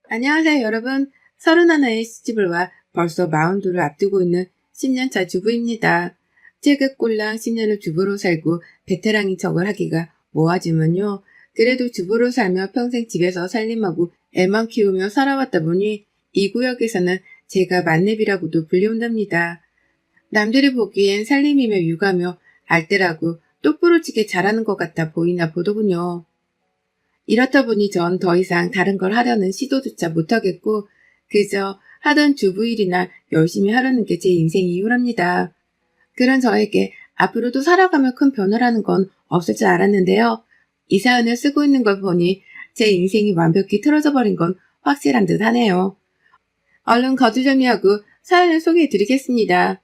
안녕하세요, 여러분. 31의 시집을 와 벌써 42를 앞두고 있는 10년차 주부입니다. 제가 꼴랑 10년을 주부로 살고 베테랑인 척을 하기가 뭐하지만요. 그래도 주부로 살며 평생 집에서 살림하고 애만 키우며 살아왔다 보니 이 구역에서는 제가 만렙이라고도 불리운답니다. 남들이 보기엔 살림이며 육아며 알뜰하고 똑부러지게 잘하는 것 같아 보이나 보더군요. 이렇다 보니 전 더 이상 다른 걸 하려는 시도조차 못하겠고 그저 하던 주부 일이나 열심히 하려는 게 제 인생 이유랍니다. 그런 저에게 앞으로도 살아가며 큰 변화라는 건 없을 줄 알았는데요. 이 사연을 쓰고 있는 걸 보니 제 인생이 완벽히 틀어져 버린 건 확실한 듯 하네요. 얼른 거두절미하고 사연을 소개해 드리겠습니다.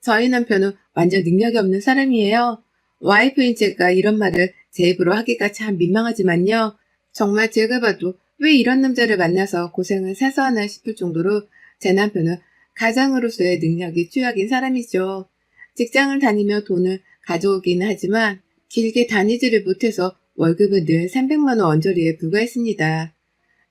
저희 남편은 완전 능력이 없는 사람이에요. 와이프인 제가 이런 말을 제 입으로 하기가 참 민망하지만요. 정말 제가 봐도 왜 이런 남자를 만나서 고생을 사서 하나 싶을 정도로 제 남편은 가장으로서의 능력이 취약인 사람이죠. 직장을 다니며 돈을 가져오기는 하지만 길게 다니지를 못해서 월급은 늘 300만 원 언저리에 불과했습니다.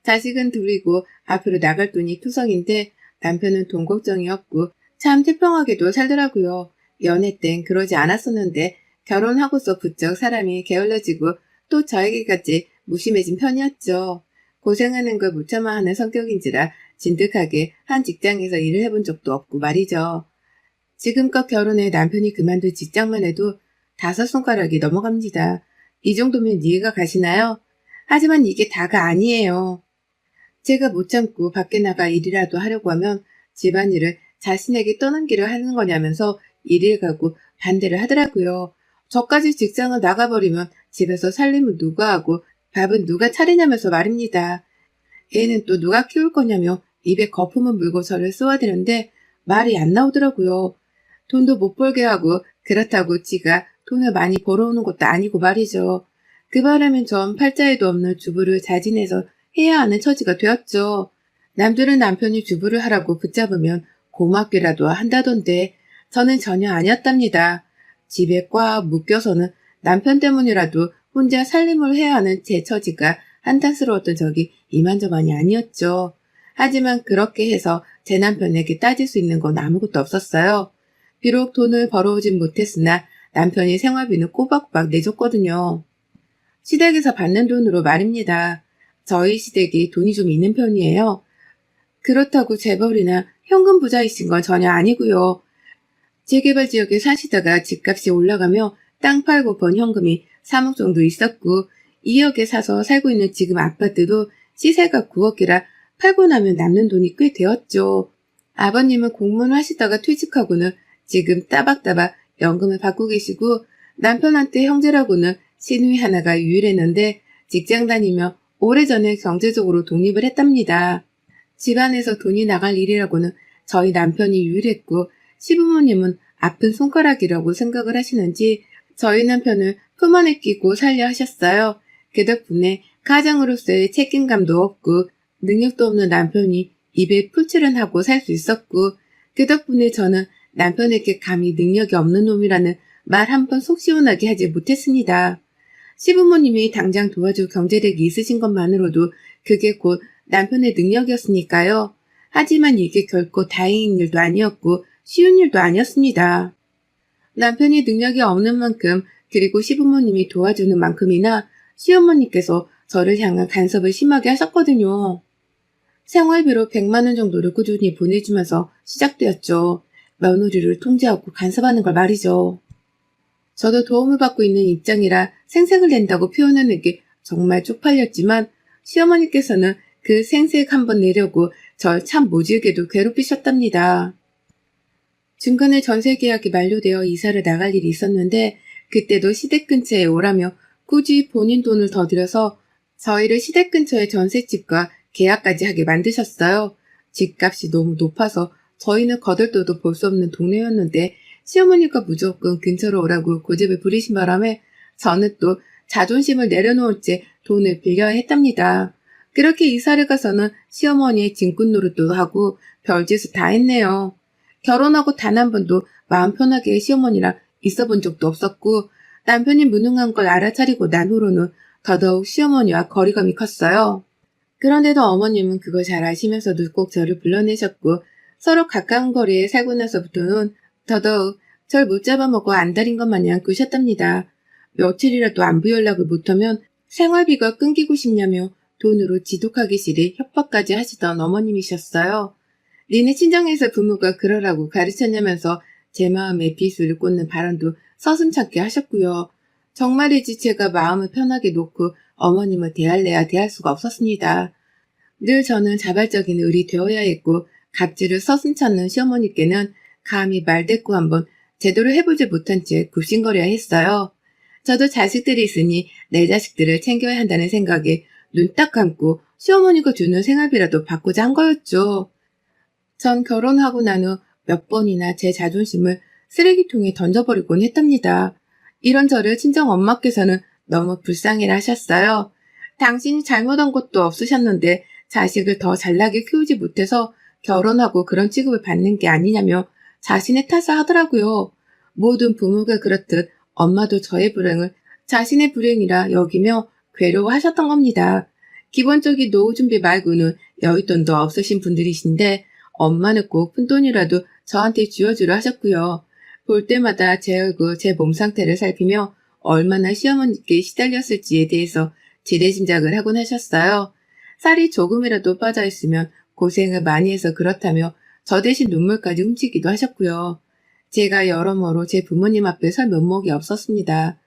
자식은 둘이고 앞으로 나갈 돈이 투성인데 남편은 돈 걱정이 없고 참 태평하게도 살더라고요. 연애 땐 그러지 않았었는데 결혼하고서 부쩍 사람이 게을러지고 또 저에게까지 무심해진 편이었죠. 고생하는 걸 못 참아 하는 성격인지라 진득하게 한 직장에서 일을 해본 적도 없고 말이죠. 지금껏 결혼해 남편이 그만둔 직장만 해도 5손가락이 넘어갑니다. 이 정도면 이해가 가시나요? 하지만 이게 다가 아니에요. 제가 못 참고 밖에 나가 일이라도 하려고 하면 집안일을 자신에게 떠넘기려 하는 거냐면서 이를 가고 반대를 하더라고요. 저까지 직장을 나가버리면 집에서 살림은 누가 하고 밥은 누가 차리냐면서 말입니다. 애는 또 누가 키울 거냐며 입에 거품을 물고 저를 쏘아대는데 말이 안 나오더라고요. 돈도 못 벌게 하고 그렇다고 지가 돈을 많이 벌어오는 것도 아니고 말이죠. 그 바람엔 전 팔자에도 없는 주부를 자진해서 해야 하는 처지가 되었죠. 남들은 남편이 주부를 하라고 붙잡으면 고맙게라도 한다던데 저는 전혀 아니었답니다. 집에 꽉 묶여서는 남편 때문이라도 혼자 살림을 해야 하는 제 처지가 한탄스러웠던 적이 이만저만이 아니었죠. 하지만 그렇게 해서 제 남편에게 따질 수 있는 건 아무것도 없었어요. 비록 돈을 벌어오진 못했으나 남편이 생활비는 꼬박꼬박 내줬거든요. 시댁에서 받는 돈으로 말입니다. 저희 시댁이 돈이 좀 있는 편이에요. 그렇다고 재벌이나 현금 부자이신 건 전혀 아니고요. 재개발 지역에 사시다가 집값이 올라가며 땅 팔고 번 현금이 3억 정도 있었고 2억에 사서 살고 있는 지금 아파트도 시세가 9억이라 팔고 나면 남는 돈이 꽤 되었죠. 아버님은 공무원 하시다가 퇴직하고는 지금 따박따박 연금을 받고 계시고 남편한테 형제라고는 시누이 하나가 유일했는데 직장 다니며 오래전에 경제적으로 독립을 했답니다. 집안에서 돈이 나갈 일이라고는 저희 남편이 유일했고 시부모님은 아픈 손가락이라고 생각을 하시는지 저희 남편을 품 안에 끼고 살려 하셨어요. 그 덕분에 가장으로서의 책임감도 없고 능력도 없는 남편이 입에 풀칠은 하고 살 수 있었고 그 덕분에 저는 남편에게 감히 능력이 없는 놈이라는 말 한 번 속 시원하게 하지 못했습니다. 시부모님이 당장 도와줄 경제력이 있으신 것만으로도 그게 곧 남편의 능력이었으니까요. 하지만 이게 결코 다행인 일도 아니었고 쉬운 일도 아니었습니다. 남편이 능력이 없는 만큼 그리고 시부모님이 도와주는 만큼이나 시어머니께서 저를 향한 간섭을 심하게 하셨거든요. 생활비로 100만 원 정도를 꾸준히 보내주면서 시작되었죠. 며느리를 통제하고 간섭하는 걸 말이죠. 저도 도움을 받고 있는 입장이라 생색을 낸다고 표현하는 게 정말 쪽팔렸지만 시어머니께서는 그 생색 한번 내려고 절 참 모질게도 괴롭히셨답니다. 중간에 전세 계약이 만료되어 이사를 나갈 일이 있었는데 그때도 시댁 근처에 오라며 굳이 본인 돈을 더 들여서 저희를 시댁 근처의 전셋집과 계약까지 하게 만드셨어요. 집값이 너무 높아서 저희는 거들떠도 볼 수 없는 동네였는데 시어머니가 무조건 근처로 오라고 고집을 부리신 바람에 저는 또 자존심을 내려놓을 채 돈을 빌려야 했답니다. 그렇게 이사를 가서는 시어머니의 짐꾼 노릇도 하고 별짓을 다 했네요. 결혼하고 단 한 번도 마음 편하게 시어머니랑 있어 본 적도 없었고 남편이 무능한 걸 알아차리고 난 후로는 더더욱 시어머니와 거리감이 컸어요. 그런데도 어머님은 그걸 잘 아시면서도 꼭 저를 불러내셨고 서로 가까운 거리에 살고 나서부터는 더더욱 절 못 잡아먹어 안달인 것 마냥 꾸셨답니다. 며칠이라도 안부 연락을 못하면 생활비가 끊기고 싶냐며 돈으로 지독하기 싫이 협박까지 하시던 어머님이셨어요. 니네 친정에서 부모가 그러라고 가르쳤냐면서 제 마음에 비수를 꽂는 발언도 서슴찮게 하셨고요. 정말이지 제가 마음을 편하게 놓고 어머님을 대할래야 대할 수가 없었습니다. 늘 저는 자발적인 을이 되어야 했고 갑질을 서슴찮는 시어머니께는 감히 말대꾸 한번 제대로 해보지 못한 채 굽신거려야 했어요. 저도 자식들이 있으니 내 자식들을 챙겨야 한다는 생각에 눈 딱 감고 시어머니가 주는 생활비라도 받고자 한 거였죠. 전 결혼하고 난 후 몇 번이나 제 자존심을 쓰레기통에 던져버리곤 했답니다. 이런 저를 친정 엄마께서는 너무 불쌍해라 하셨어요. 당신이 잘못한 것도 없으셨는데 자식을 더 잘나게 키우지 못해서 결혼하고 그런 취급을 받는 게 아니냐며 자신의 탓을 하더라고요. 모든 부모가 그렇듯 엄마도 저의 불행을 자신의 불행이라 여기며 괴로워하셨던 겁니다. 기본적인 노후 준비 말고는 여윳돈도 없으신 분들이신데 엄마는 꼭 푼돈이라도 저한테 쥐어주려 하셨고요. 볼 때마다 제 얼굴, 제 몸 상태를 살피며 얼마나 시어머니께 시달렸을지에 대해서 지레짐작을 하곤 하셨어요. 살이 조금이라도 빠져있으면 고생을 많이 해서 그렇다며 저 대신 눈물까지 훔치기도 하셨고요. 제가 여러모로 제 부모님 앞에 설 면목이 없었습니다.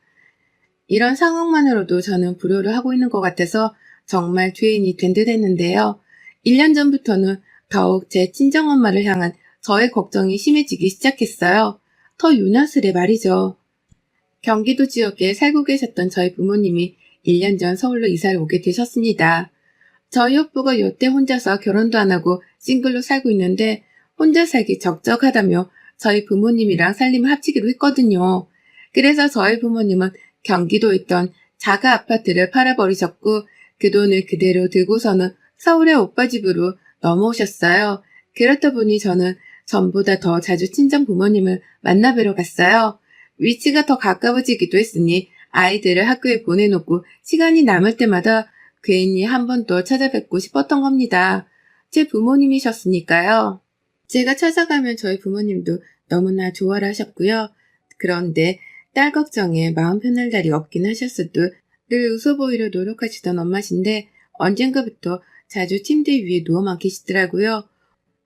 이런 상황만으로도 저는 불효를 하고 있는 것 같아서 정말 죄인이 된 듯 했는데요. 1년 전부터는 더욱 제 친정엄마를 향한 저의 걱정이 심해지기 시작했어요. 더 유난스레 말이죠. 경기도 지역에 살고 계셨던 저희 부모님이 1년 전 서울로 이사를 오게 되셨습니다. 저희 오빠가 여태 혼자서 결혼도 안 하고 싱글로 살고 있는데 혼자 살기 적적하다며 저희 부모님이랑 살림을 합치기로 했거든요. 그래서 저희 부모님은 경기도에 있던 자가 아파트를 팔아버리셨고 그 돈을 그대로 들고서는 서울의 오빠 집으로 넘어오셨어요. 그렇다 보니 저는 전보다 더 자주 친정 부모님을 만나뵈러 갔어요. 위치가 더 가까워지기도 했으니 아이들을 학교에 보내놓고 시간이 남을 때마다 괜히 한 번 더 찾아뵙고 싶었던 겁니다. 제 부모님이셨으니까요. 제가 찾아가면 저희 부모님도 너무나 좋아라 하셨고요. 그런데 딸 걱정에 마음 편할 날이 없긴 하셨어도 늘 웃어 보이려 노력하시던 엄마신데 언젠가부터 자주 침대 위에 누워만 계시더라고요.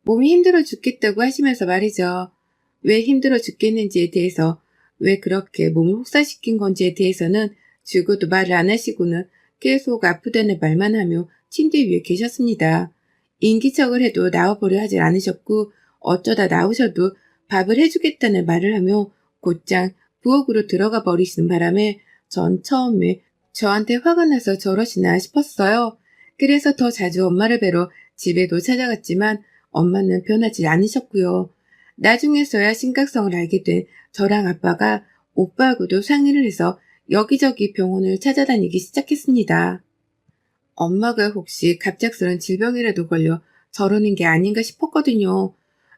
몸이 힘들어 죽겠다고 하시면서 말이죠. 왜 힘들어 죽겠는지에 대해서, 왜 그렇게 몸을 혹사시킨 건지에 대해서는 죽어도 말을 안 하시고는 계속 아프다는 말만 하며 침대 위에 계셨습니다. 인기척을 해도 나와보려 하질 않으셨고 어쩌다 나오셔도 밥을 해주겠다는 말을 하며 곧장 부엌으로 들어가 버리시는 바람에 전 처음에 저한테 화가 나서 저러시나 싶었어요. 그래서 더 자주 엄마를 뵈러 집에도 찾아갔지만 엄마는 변하지 않으셨고요. 나중에서야 심각성을 알게 된 저랑 아빠가 오빠하고도 상의를 해서 여기저기 병원을 찾아다니기 시작했습니다. 엄마가 혹시 갑작스런 질병이라도 걸려 저러는 게 아닌가 싶었거든요.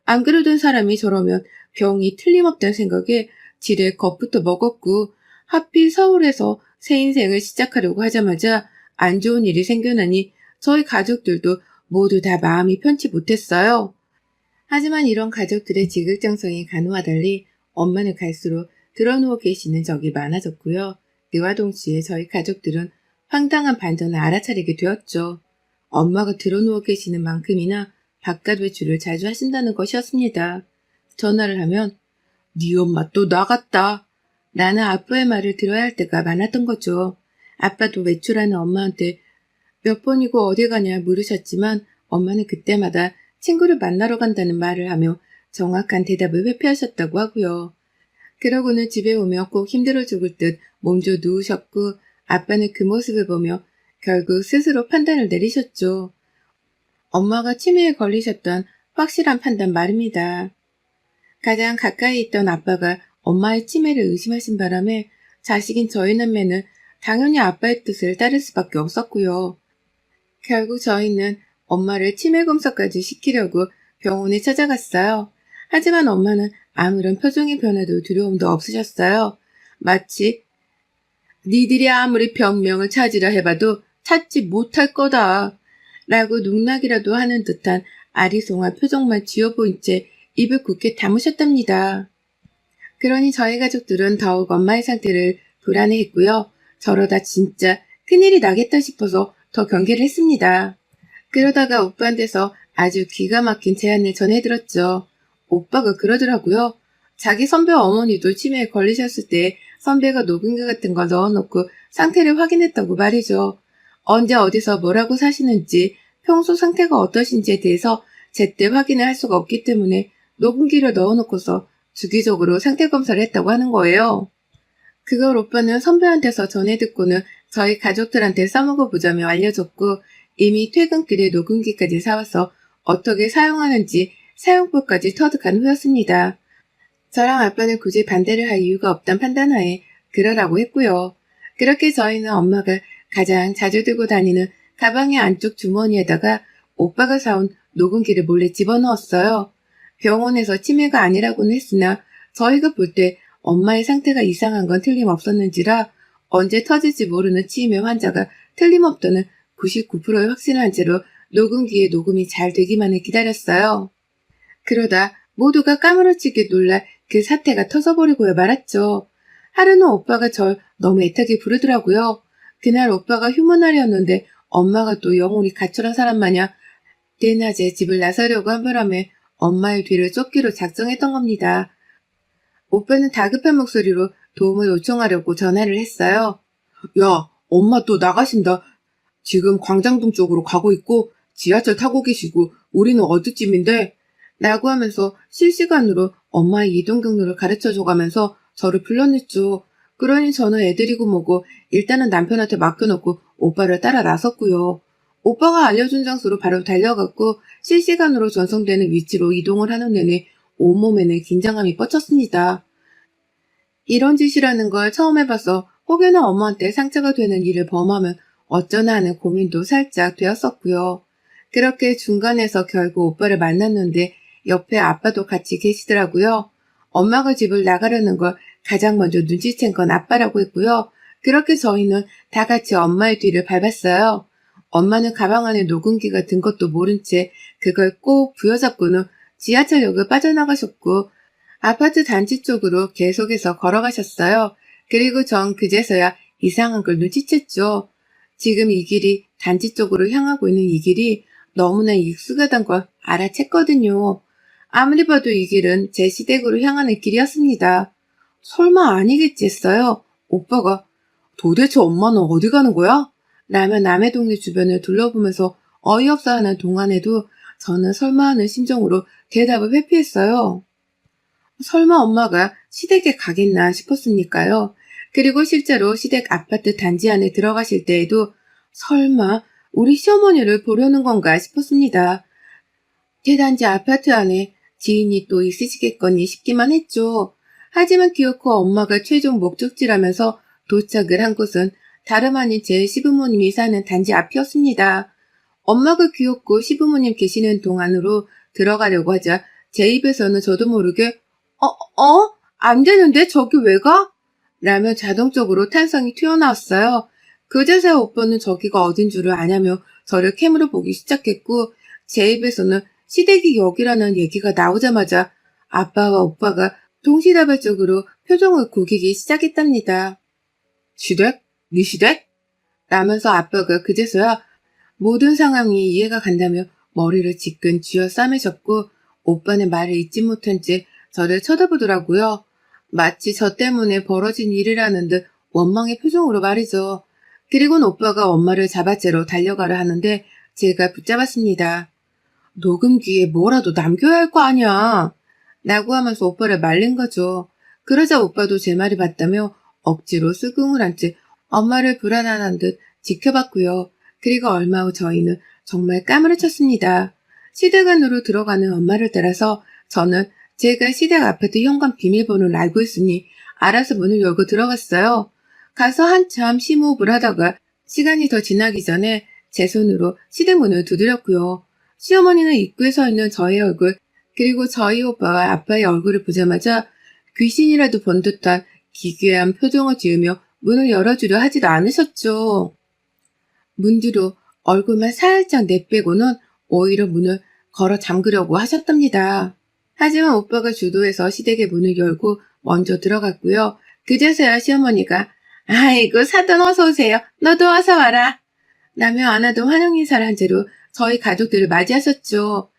안 그러던 사람이 저러면 병이 틀림없다는 생각에 지레 겁부터 먹었고 하필 서울에서 새 인생을 시작하려고 하자마자 안 좋은 일이 생겨나니 저희 가족들도 모두 다 마음이 편치 못했어요. 하지만 이런 가족들의 지극정성이 간호와 달리 엄마는 갈수록 드러누워 계시는 적이 많아졌고요. 그와 동시에 저희 가족들은 황당한 반전을 알아차리게 되었죠. 엄마가 드러누워 계시는 만큼이나 바깥 외출을 자주 하신다는 것이었습니다. 전화를 하면 네 엄마 또 나갔다. 나는 아빠의 말을 들어야 할 때가 많았던 거죠. 아빠도 외출하는 엄마한테 몇 번이고 어디 가냐 물으셨지만 엄마는 그때마다 친구를 만나러 간다는 말을 하며 정확한 대답을 회피하셨다고 하고요. 그러고는 집에 오며 꼭 힘들어 죽을 듯 몸져 누우셨고 아빠는 그 모습을 보며 결국 스스로 판단을 내리셨죠. 엄마가 치매에 걸리셨던 확실한 판단 말입니다. 가장 가까이 있던 아빠가 엄마의 치매를 의심하신 바람에 자식인 저희 남매는 당연히 아빠의 뜻을 따를 수밖에 없었고요. 결국 저희는 엄마를 치매 검사까지 시키려고 병원에 찾아갔어요. 하지만 엄마는 아무런 표정의 변화도 두려움도 없으셨어요. 마치 니들이 아무리 변명을 찾으려 해봐도 찾지 못할 거다 라고 농락이라도 하는 듯한 아리송한 표정만 지어보인 채 입을 굳게 다무셨답니다. 그러니 저희 가족들은 더욱 엄마의 상태를 불안해했고요. 저러다 진짜 큰일이 나겠다 싶어서 더 경계를 했습니다. 그러다가 오빠한테서 아주 기가 막힌 제안을 전해들었죠. 오빠가 그러더라고요. 자기 선배 어머니도 치매에 걸리셨을 때 선배가 녹음기 같은 거 넣어놓고 상태를 확인했다고 말이죠. 언제 어디서 뭐라고 사시는지 평소 상태가 어떠신지에 대해서 제때 확인을 할 수가 없기 때문에 녹음기를 넣어놓고서 주기적으로 상태 검사를 했다고 하는 거예요. 그걸 오빠는 선배한테서 전해 듣고는 저희 가족들한테 써먹어보자며 알려줬고 이미 퇴근길에 녹음기까지 사와서 어떻게 사용하는지 사용법까지 터득한 후였습니다. 저랑 아빠는 굳이 반대를 할 이유가 없단 판단하에 그러라고 했고요. 그렇게 저희는 엄마가 가장 자주 들고 다니는 가방의 안쪽 주머니에다가 오빠가 사온 녹음기를 몰래 집어넣었어요. 병원에서 치매가 아니라고는 했으나 저희가 볼 때 엄마의 상태가 이상한 건 틀림없었는지라 언제 터질지 모르는 치매 환자가 틀림없다는 99%의 확신을 한 채로 녹음기에 녹음이 잘 되기만을 기다렸어요. 그러다 모두가 까무러치게 놀라 그 사태가 터져버리고야 말았죠. 하루는 오빠가 절 너무 애타게 부르더라고요. 그날 오빠가 휴문날이었는데 엄마가 또 영혼이 가출한 사람 마냥 대낮에 집을 나서려고 한 바람에 엄마의 뒤를 쫓기로 작정했던 겁니다. 오빠는 다급한 목소리로 도움을 요청하려고 전화를 했어요. 야, 엄마 또 나가신다. 지금 광장동 쪽으로 가고 있고 지하철 타고 계시고 우리는 어디쯤인데? 라고 하면서 실시간으로 엄마의 이동 경로를 가르쳐줘가면서 저를 불러냈죠. 그러니 저는 애들이고 뭐고 일단은 남편한테 맡겨놓고 오빠를 따라 나섰고요. 오빠가 알려준 장소로 바로 달려갔고 실시간으로 전송되는 위치로 이동을 하는 내내 온몸에는 긴장감이 뻗쳤습니다. 이런 짓이라는 걸 처음 해봐서 혹여나 엄마한테 상처가 되는 일을 범하면 어쩌나 하는 고민도 살짝 되었었고요. 그렇게 중간에서 결국 오빠를 만났는데 옆에 아빠도 같이 계시더라고요. 엄마가 집을 나가려는 걸 가장 먼저 눈치챈 건 아빠라고 했고요. 그렇게 저희는 다 같이 엄마의 뒤를 밟았어요. 엄마는 가방 안에 녹음기가 든 것도 모른 채 그걸 꼭 부여잡고는 지하철역을 빠져나가셨고 아파트 단지 쪽으로 계속해서 걸어가셨어요. 그리고 전 그제서야 이상한 걸 눈치챘죠. 지금 이 길이 단지 쪽으로 향하고 있는 이 길이 너무나 익숙하단 걸 알아챘거든요. 아무리 봐도 이 길은 제 시댁으로 향하는 길이었습니다. 설마 아니겠지 했어요. 오빠가 도대체 엄마는 어디 가는 거야? 라며 남의 동네 주변을 둘러보면서 어이없어 하는 동안에도 저는 설마 하는 심정으로 대답을 회피했어요. 설마 엄마가 시댁에 가겠나 싶었으니까요. 그리고 실제로 시댁 아파트 단지 안에 들어가실 때에도 설마 우리 시어머니를 보려는 건가 싶었습니다. 대단지 아파트 안에 지인이 또 있으시겠거니 싶기만 했죠. 하지만 기어코 엄마가 최종 목적지라면서 도착을 한 곳은 다름 아닌 제 시부모님이 사는 단지 앞이었습니다. 엄마가 기어코 시부모님 계시는 동안으로 들어가려고 하자 제 입에서는 저도 모르게 안 되는데 저기 왜 가? 라며 자동적으로 탄성이 튀어나왔어요. 그제서야 오빠는 저기가 어딘 줄을 아냐며 저를 캠으로 보기 시작했고 제 입에서는 시댁이 여기라는 얘기가 나오자마자 아빠와 오빠가 동시다발적으로 표정을 구기기 시작했답니다. 시댁? 네 시댁? 라면서 아빠가 그제서야 모든 상황이 이해가 간다며 머리를 지끈 쥐어 싸매셨고 오빠는 말을 잊지 못한 채 저를 쳐다보더라고요. 마치 저 때문에 벌어진 일이라는 듯 원망의 표정으로 말이죠. 그리고는 오빠가 엄마를 잡아채러 달려가려 하는데 제가 붙잡았습니다. 녹음기에 뭐라도 남겨야 할 거 아니야. 라고 하면서 오빠를 말린 거죠. 그러자 오빠도 제 말이 맞다며 억지로 수긍을 한 채 엄마를 불안한 듯 지켜봤고요. 그리고 얼마 후 저희는 정말 까무러쳤습니다. 시댁 안으로 들어가는 엄마를 따라서 저는 제가 시댁 아파트 현관 비밀번호를 알고 있으니 알아서 문을 열고 들어갔어요. 가서 한참 심호흡을 하다가 시간이 더 지나기 전에 제 손으로 시댁 문을 두드렸고요. 시어머니는 입구에 서 있는 저의 얼굴 그리고 저희 오빠와 아빠의 얼굴을 보자마자 귀신이라도 본 듯한 기괴한 표정을 지으며 문을 열어주려 하지도 않으셨죠. 문 뒤로 얼굴만 살짝 내빼고는 오히려 문을 걸어 잠그려고 하셨답니다. 하지만 오빠가 주도해서 시댁의 문을 열고 먼저 들어갔고요. 그제서야 시어머니가 아이고 사돈 어서 오세요. 너도 어서 와라. 라며 안아도 환영 인사를 한 채로 저희 가족들을 맞이하셨죠.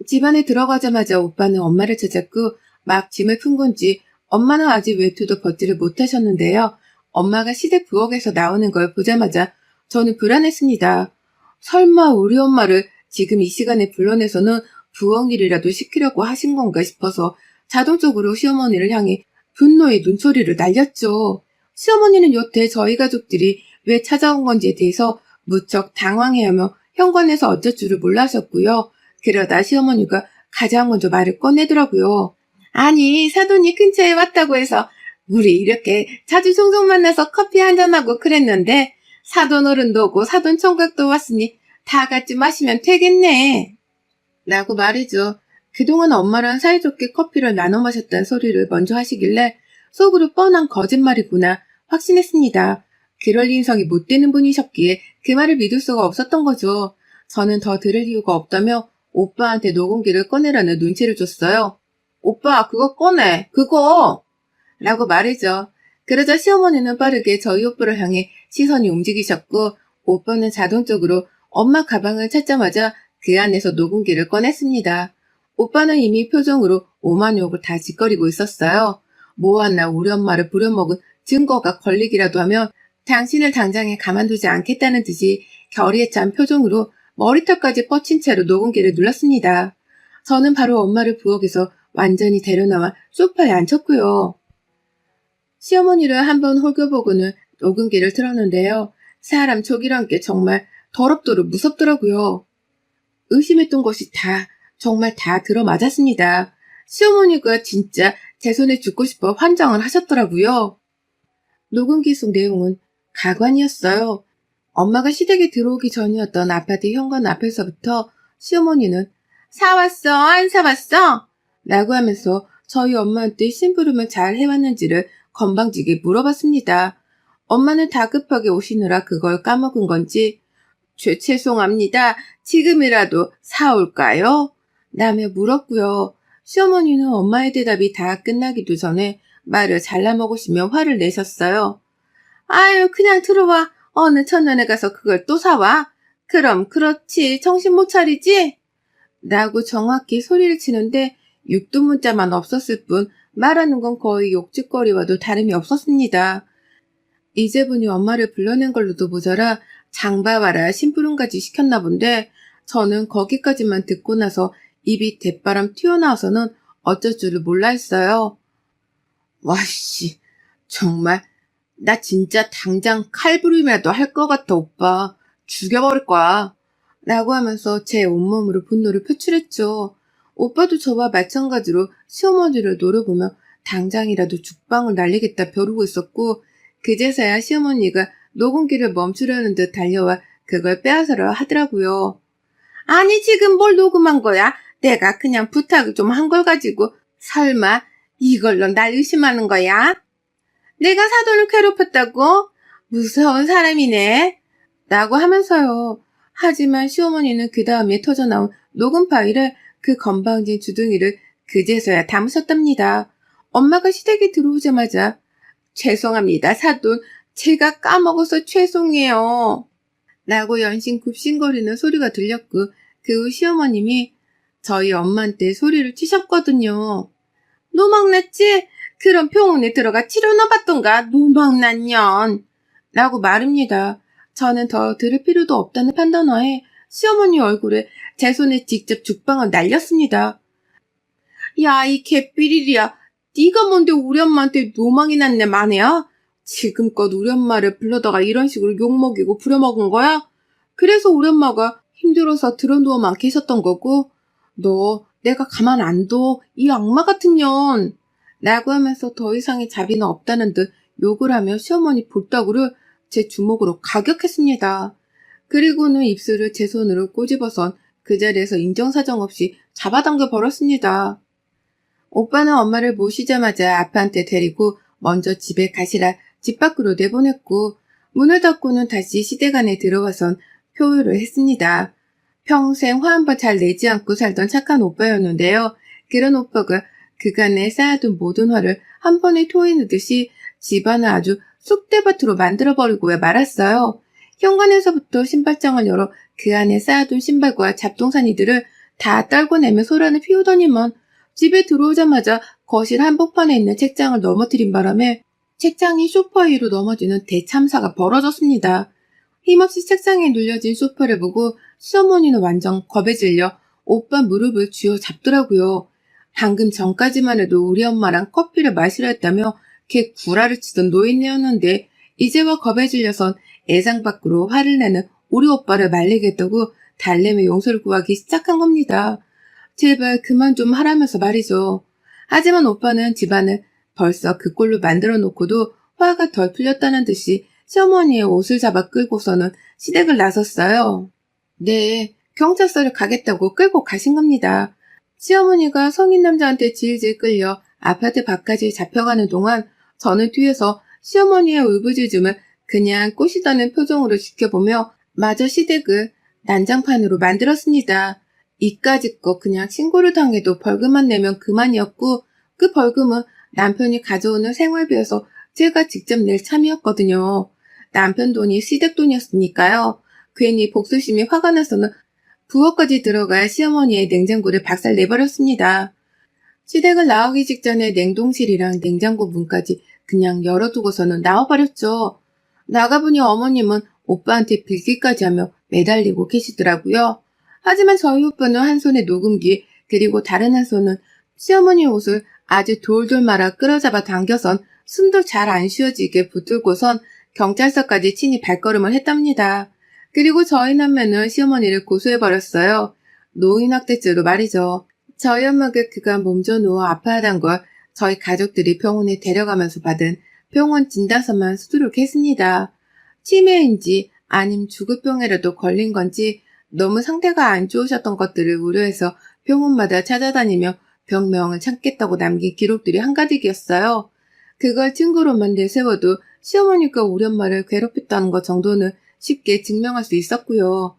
집안에 들어가자마자 오빠는 엄마를 찾았고 막 짐을 푼 건지 엄마는 아직 외투도 벗지를 못하셨는데요. 엄마가 시댁 부엌에서 나오는 걸 보자마자 저는 불안했습니다. 설마 우리 엄마를 지금 이 시간에 불러내서는 부엌 일이라도 시키려고 하신 건가 싶어서 자동적으로 시어머니를 향해 분노의 눈초리를 날렸죠. 시어머니는 여태 저희 가족들이 왜 찾아온 건지에 대해서 무척 당황해하며 현관에서 어쩔 줄을 몰라 하셨고요. 그러다 시어머니가 가장 먼저 말을 꺼내더라고요. 아니, 사돈이 근처에 왔다고 해서 우리 이렇게 자주 종종 만나서 커피 한잔하고 그랬는데 사돈 어른도 오고 사돈 총각도 왔으니 다 같이 마시면 되겠네. 라고 말이죠. 그동안 엄마랑 사이좋게 커피를 나눠 마셨다는 소리를 먼저 하시길래 속으로 뻔한 거짓말이구나 확신했습니다. 그럴 인성이 못 되는 분이셨기에 그 말을 믿을 수가 없었던 거죠. 저는 더 들을 이유가 없다며 오빠한테 녹음기를 꺼내라는 눈치를 줬어요. 오빠 그거 꺼내. 그거! 라고 말이죠. 그러자 시어머니는 빠르게 저희 오빠를 향해 시선이 움직이셨고 오빠는 자동적으로 엄마 가방을 찾자마자 그 안에서 녹음기를 꺼냈습니다. 오빠는 이미 표정으로 오만 욕을 다 짓거리고 있었어요. 뭐하나 우리 엄마를 부려먹은 증거가 걸리기라도 하면 당신을 당장에 가만두지 않겠다는 듯이 결의에 찬 표정으로 머리털까지 뻗친 채로 녹음기를 눌렀습니다. 저는 바로 엄마를 부엌에서 완전히 데려나와 소파에 앉혔고요. 시어머니를 한번 홀겨보고는 녹음기를 틀었는데요. 사람 촉이란 게 정말 더럽도록 무섭더라고요. 의심했던 것이 정말 다 들어맞았습니다. 시어머니가 진짜 제 손에 죽고 싶어 환장을 하셨더라고요. 녹음기 속 내용은 가관이었어요. 엄마가 시댁에 들어오기 전이었던 아파트 현관 앞에서부터 시어머니는 사왔어? 안 사왔어? 라고 하면서 저희 엄마한테 심부름을 잘 해왔는지를 건방지게 물어봤습니다. 엄마는 다급하게 오시느라 그걸 까먹은 건지 죄송합니다. 지금이라도 사올까요? 라며 물었고요. 시어머니는 엄마의 대답이 다 끝나기도 전에 말을 잘라먹으시며 화를 내셨어요. 아유 그냥 들어와. 어느 천년에 가서 그걸 또 사와? 그럼 그렇지 정신 못 차리지? 라고 정확히 소리를 치는데 육두문자만 없었을 뿐 말하는 건 거의 욕짓거리와도 다름이 없었습니다. 이제 보니 엄마를 불러낸 걸로도 모자라 장봐와라 심부름까지 시켰나 본데 저는 거기까지만 듣고 나서 입이 대바람 튀어나와서는 어쩔 줄을 몰라 했어요. 와씨 정말 나 진짜 당장 칼부림이라도 할 것 같아 오빠. 죽여버릴 거야. 라고 하면서 제 온몸으로 분노를 표출했죠. 오빠도 저와 마찬가지로 시어머니를 노려보며 당장이라도 죽방을 날리겠다 벼르고 있었고 그제서야 시어머니가 녹음기를 멈추려는 듯 달려와 그걸 빼앗으려 하더라고요. 아니 지금 뭘 녹음한 거야? 내가 그냥 부탁을 좀 한 걸 가지고 설마 이걸로 날 의심하는 거야? 내가 사돈을 괴롭혔다고? 무서운 사람이네. 라고 하면서요. 하지만 시어머니는 그 다음에 터져나온 녹음 파일에 그 건방진 주둥이를 그제서야 담으셨답니다. 엄마가 시댁에 들어오자마자 죄송합니다 사돈 제가 까먹어서 죄송해요. 라고 연신 굽신거리는 소리가 들렸고 그 후 시어머님이 저희 엄마한테 소리를 치셨거든요. 노망났지? 그럼 병원에 들어가 치료나 받던가 노망난 년. 라고 말입니다. 저는 더 들을 필요도 없다는 판단하에 시어머니 얼굴에 제 손에 직접 죽방을 날렸습니다. 야 이 개삐리리야. 네가 뭔데 우리 엄마한테 노망이 났네 마네야? 지금껏 우리 엄마를 불러다가 이런 식으로 욕먹이고 부려먹은 거야? 그래서 우리 엄마가 힘들어서 들어누워만 계셨던 거고 너 내가 가만 안 둬. 이 악마 같은 년. 라고 하면서 더 이상의 자비는 없다는 듯 욕을 하며 시어머니 볼따구를 제 주먹으로 가격했습니다. 그리고는 입술을 제 손으로 꼬집어선 그 자리에서 인정사정 없이 잡아당겨 버렸습니다. 오빠는 엄마를 모시자마자 아빠한테 데리고 먼저 집에 가시라 집 밖으로 내보냈고 문을 닫고는 다시 시댁 안에 들어와선 효율을 했습니다. 평생 화 한 번 잘 내지 않고 살던 착한 오빠였는데요. 그런 오빠가 그간에 쌓아둔 모든 화를 한 번에 토해내듯이 집안을 아주 쑥대밭으로 만들어버리고 말았어요. 현관에서부터 신발장을 열어 그 안에 쌓아둔 신발과 잡동사니들을 다 떨궈내며 소란을 피우더니만 집에 들어오자마자 거실 한복판에 있는 책장을 넘어뜨린 바람에 책장이 소파 위로 넘어지는 대참사가 벌어졌습니다. 힘없이 책상에 눌려진 소파를 보고 시어머니는 완전 겁에 질려 오빠 무릎을 쥐어 잡더라고요. 방금 전까지만 해도 우리 엄마랑 커피를 마시려 했다며 걔 구라를 치던 노인네였는데 이제와 겁에 질려선 애상 밖으로 화를 내는 우리 오빠를 말리겠다고 달래며 용서를 구하기 시작한 겁니다. 제발 그만 좀 하라면서 말이죠. 하지만 오빠는 집안을 벌써 그 꼴로 만들어 놓고도 화가 덜 풀렸다는 듯이 시어머니의 옷을 잡아 끌고서는 시댁을 나섰어요. 네, 경찰서를 가겠다고 끌고 가신 겁니다. 시어머니가 성인 남자한테 질질 끌려 아파트 밖까지 잡혀가는 동안 저는 뒤에서 시어머니의 울부짖음을 그냥 꼬시다는 표정으로 지켜보며 마저 시댁을 난장판으로 만들었습니다. 이까짓 거 그냥 신고를 당해도 벌금만 내면 그만이었고 그 벌금은 남편이 가져오는 생활비여서 제가 직접 낼 참이었거든요. 남편 돈이 시댁 돈이었으니까요. 괜히 복수심이 화가 나서는 부엌까지 들어가 시어머니의 냉장고를 박살 내버렸습니다. 시댁을 나오기 직전에 냉동실이랑 냉장고 문까지 그냥 열어두고서는 나와버렸죠. 나가보니 어머님은 오빠한테 빌기까지 하며 매달리고 계시더라고요. 하지만 저희 오빠는 한 손에 녹음기 그리고 다른 한 손은 시어머니 옷을 아주 돌돌 말아 끌어잡아 당겨선 숨도 잘 안 쉬어지게 붙들고선 경찰서까지 친히 발걸음을 했답니다. 그리고 저희 남매는 시어머니를 고소해버렸어요. 노인학대죄로 말이죠. 저희 엄마가 그간 몸져 누워 아파하던 걸 저희 가족들이 병원에 데려가면서 받은 병원 진단서만 수두룩했습니다. 치매인지 아님 죽을병이라도 걸린 건지 너무 상태가 안 좋으셨던 것들을 우려해서 병원마다 찾아다니며 병명을 찾겠다고 남긴 기록들이 한가득이었어요. 그걸 증거로만 내세워도 시어머니가 우리 엄마를 괴롭혔다는 것 정도는 쉽게 증명할 수 있었고요.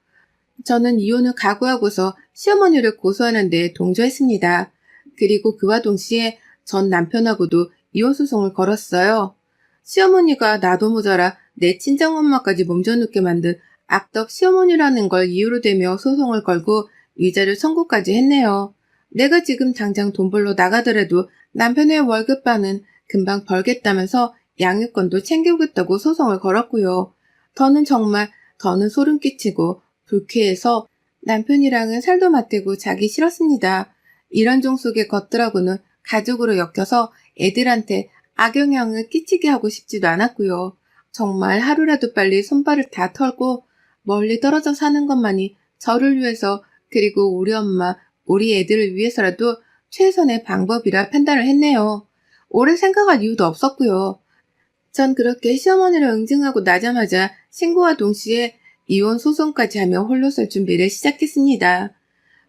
저는 이혼을 각오하고서 시어머니를 고소하는 데 동조했습니다. 그리고 그와 동시에 전 남편하고도 이혼소송을 걸었어요. 시어머니가 나도 모자라 내 친정엄마까지 몸져눕게 만든 악덕 시어머니라는 걸 이유로 대며 소송을 걸고 위자료 청구까지 했네요. 내가 지금 당장 돈 벌러 나가더라도 남편의 월급반은 금방 벌겠다면서 양육권도 챙겨오겠다고 소송을 걸었고요. 더는 소름 끼치고 불쾌해서 남편이랑은 살도 맞대고 자기 싫었습니다. 이런 종속의 것들하고는 가족으로 엮여서 애들한테 악영향을 끼치게 하고 싶지도 않았고요. 정말 하루라도 빨리 손발을 다 털고 멀리 떨어져 사는 것만이 저를 위해서 그리고 우리 엄마, 우리 애들을 위해서라도 최선의 방법이라 판단을 했네요. 오래 생각할 이유도 없었고요. 전 그렇게 시어머니를 응징하고 나자마자 신고와 동시에 이혼 소송까지 하며 홀로 설 준비를 시작했습니다.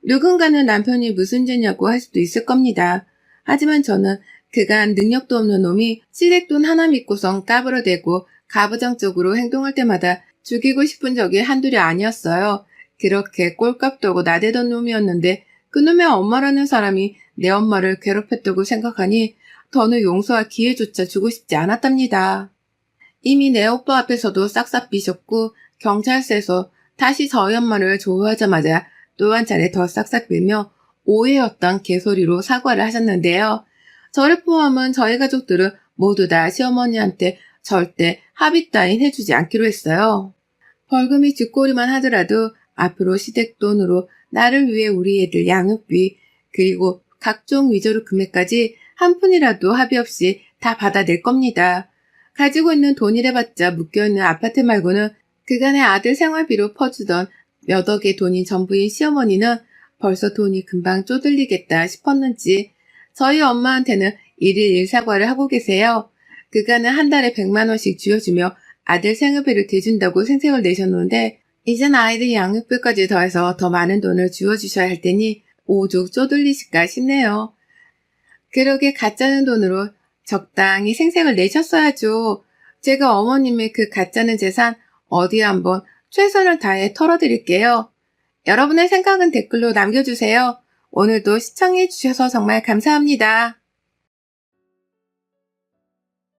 누군가는 남편이 무슨 죄냐고 할 수도 있을 겁니다. 하지만 저는 그간 능력도 없는 놈이 시댁돈 하나 믿고선 까불어대고 가부장적으로 행동할 때마다 죽이고 싶은 적이 한둘이 아니었어요. 그렇게 꼴값도 하고 나대던 놈이었는데 그놈의 엄마라는 사람이 내 엄마를 괴롭혔다고 생각하니 더는 용서할 기회조차 주고 싶지 않았답니다. 이미 내 오빠 앞에서도 싹싹 비셨고 경찰서에서 다시 저희 엄마를 조우하자마자 또 한 차례 더 싹싹 빌며 오해였던 개소리로 사과를 하셨는데요. 저를 포함한 저희 가족들은 모두 다 시어머니한테 절대 합의 따윈 해주지 않기로 했어요. 벌금이 쥐꼬리만 하더라도 앞으로 시댁 돈으로 나를 위해 우리 애들 양육비 그리고 각종 위조료 금액까지 한 푼이라도 합의 없이 다 받아낼 겁니다. 가지고 있는 돈이래봤자 묶여있는 아파트 말고는 그간의 아들 생활비로 퍼주던 몇 억의 돈이 전부인 시어머니는 벌써 돈이 금방 쪼들리겠다 싶었는지 저희 엄마한테는 일일 일사과를 하고 계세요. 그간은 한 달에 100만 원씩 쥐어주며 아들 생활비를 대준다고 생색을 내셨는데 이젠 아이들 양육비까지 더해서 더 많은 돈을 쥐어주셔야 할 테니 오죽 쪼들리실까 싶네요. 그러게 가짜는 돈으로 적당히 생색을 내셨어야죠. 제가 어머님의 그 가짜는 재산 어디 한번 최선을 다해 털어드릴게요. 여러분의 생각은 댓글로 남겨주세요. 오늘도 시청해주셔서 정말 감사합니다.